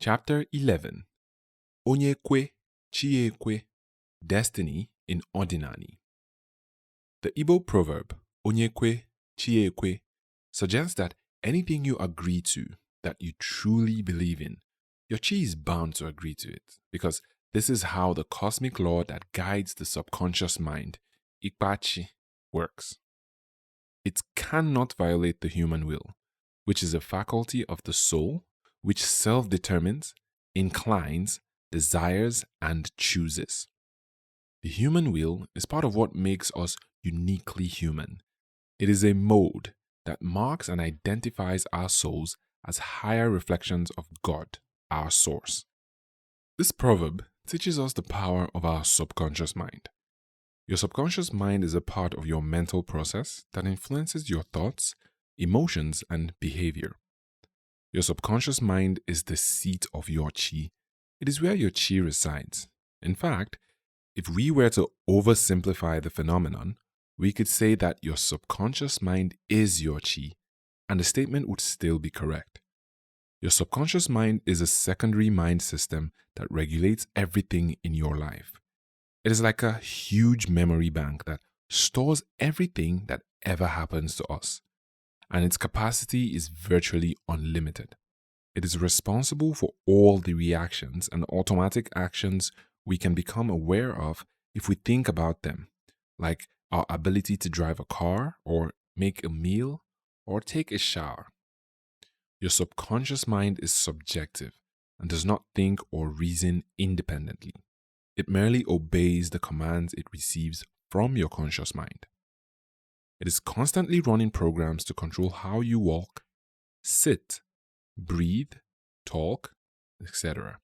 Chapter 11 Onye Kwe, Ekwe, Destiny in Odinani. The Igbo proverb, Onye Kwe, Ekwe, suggests that anything you agree to, that you truly believe in, your chi is bound to agree to it, because this is how the cosmic law that guides the subconscious mind, Ikpachi, works. It cannot violate the human will, which is a faculty of the soul which self-determines, inclines, desires, and chooses. The human will is part of what makes us uniquely human. It is a mode that marks and identifies our souls as higher reflections of God, our source. This proverb teaches us the power of our subconscious mind. Your subconscious mind is a part of your mental process that influences your thoughts, emotions, and behavior. Your subconscious mind is the seat of your chi. It is where your chi resides. In fact, if we were to oversimplify the phenomenon, we could say that your subconscious mind is your chi, and the statement would still be correct. Your subconscious mind is a secondary mind system that regulates everything in your life. It is like a huge memory bank that stores everything that ever happens to us, and its capacity is virtually unlimited. It is responsible for all the reactions and automatic actions we can become aware of if we think about them, like our ability to drive a car, or make a meal, or take a shower. Your subconscious mind is subjective and does not think or reason independently. It merely obeys the commands it receives from your conscious mind. It is constantly running programs to control how you walk, sit, breathe, talk, etc.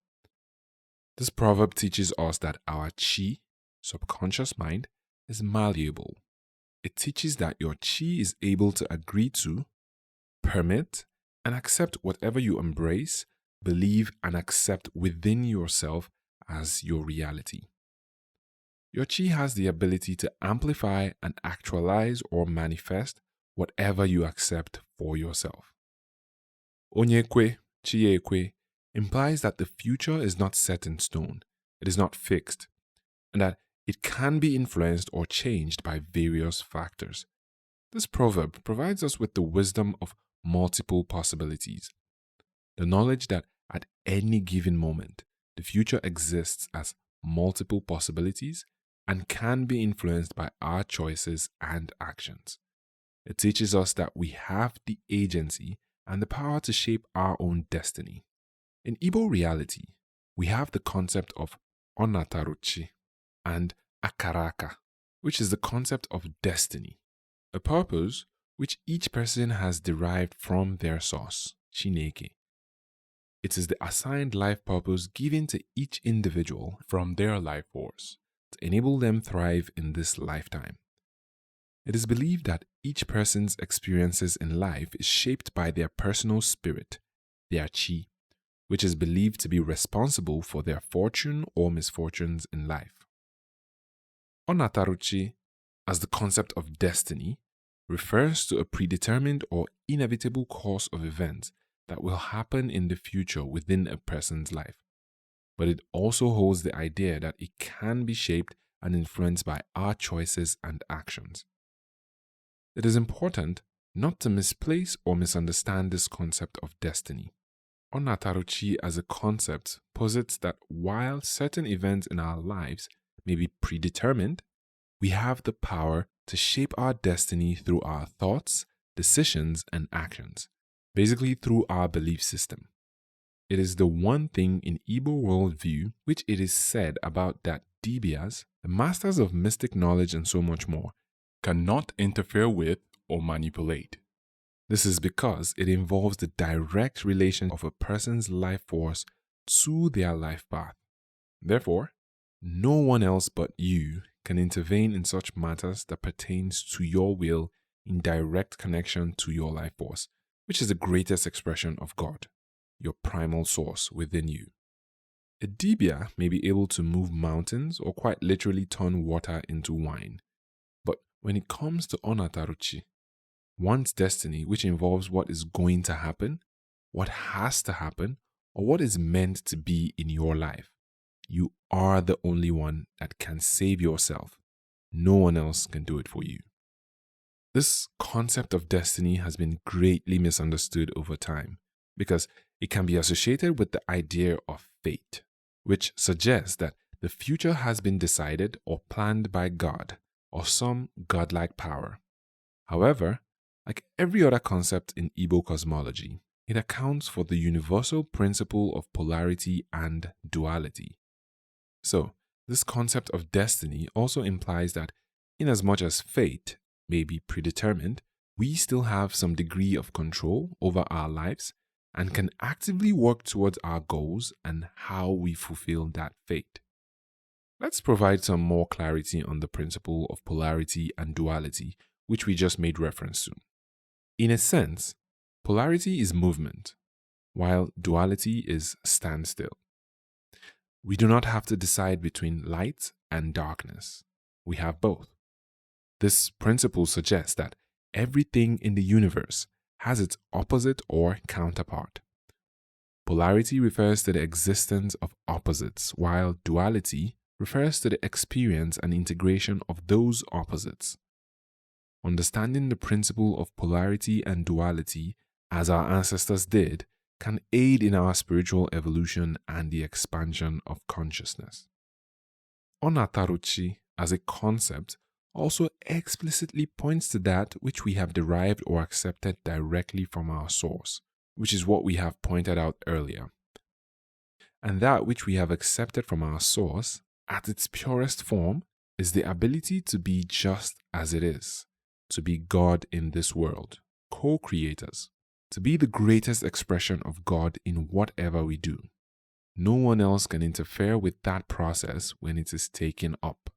This proverb teaches us that our chi, subconscious mind, is malleable. It teaches that your chi is able to agree to, permit, and accept whatever you embrace, believe, and accept within yourself as your reality. Your chi has the ability to amplify and actualize or manifest whatever you accept for yourself. Onye Kwe, Ekwe implies that the future is not set in stone, it is not fixed, and that it can be influenced or changed by various factors. This proverb provides us with the wisdom of multiple possibilities, the knowledge that at any given moment, the future exists as multiple possibilities and can be influenced by our choices and actions. It teaches us that we have the agency and the power to shape our own destiny. In Igbo reality, we have the concept of onataruchi and akaraka, which is the concept of destiny, a purpose which each person has derived from their source, Chineke. It is the assigned life purpose given to each individual from their life force to enable them thrive in this lifetime. It is believed that each person's experiences in life is shaped by their personal spirit, their chi, which is believed to be responsible for their fortune or misfortunes in life. Onataruchi, as the concept of destiny, refers to a predetermined or inevitable course of events that will happen in the future within a person's life. But it also holds the idea that it can be shaped and influenced by our choices and actions. It is important not to misplace or misunderstand this concept of destiny. Onataruchi as a concept posits that while certain events in our lives may be predetermined, we have the power to shape our destiny through our thoughts, decisions, and actions, basically through our belief system. It is the one thing in Igbo worldview which it is said about that Dibias, the masters of mystic knowledge and so much more, cannot interfere with or manipulate. This is because it involves the direct relation of a person's life force to their life path. Therefore, no one else but you can intervene in such matters that pertains to your will in direct connection to your life force, which is the greatest expression of God, your primal source within you. A dibia may be able to move mountains or quite literally turn water into wine. But when it comes to onataruchi, one's destiny, which involves what is going to happen, what has to happen, or what is meant to be in your life. You are the only one that can save yourself. No one else can do it for you. This concept of destiny has been greatly misunderstood over time because it can be associated with the idea of fate, which suggests that the future has been decided or planned by God or some godlike power. However, like every other concept in Igbo cosmology, it accounts for the universal principle of polarity and duality. So, this concept of destiny also implies that, inasmuch as fate may be predetermined, we still have some degree of control over our lives and can actively work towards our goals and how we fulfill that fate. Let's provide some more clarity on the principle of polarity and duality, which we just made reference to. In a sense, polarity is movement, while duality is standstill. We do not have to decide between light and darkness. We have both. This principle suggests that everything in the universe has its opposite or counterpart. Polarity refers to the existence of opposites, while duality refers to the experience and integration of those opposites. Understanding the principle of polarity and duality, as our ancestors did, can aid in our spiritual evolution and the expansion of consciousness. Onataruchi, as a concept, also explicitly points to that which we have derived or accepted directly from our source, which is what we have pointed out earlier. And that which we have accepted from our source, at its purest form, is the ability to be just as it is, to be God in this world, co-creators, to be the greatest expression of God in whatever we do. No one else can interfere with that process when it is taken up.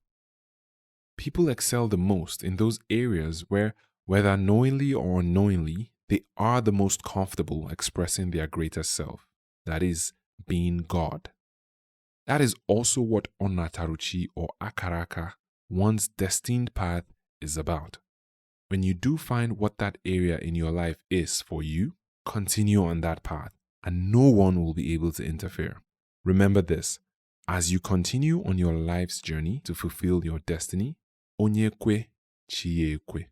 People excel the most in those areas where, whether knowingly or unknowingly, they are the most comfortable expressing their greater self, that is, being God. That is also what Onataruchi or Akaraka, one's destined path, is about. When you do find what that area in your life is for you, continue on that path, and no one will be able to interfere. Remember this, as you continue on your life's journey to fulfill your destiny, Onye Kwe, Ekwe.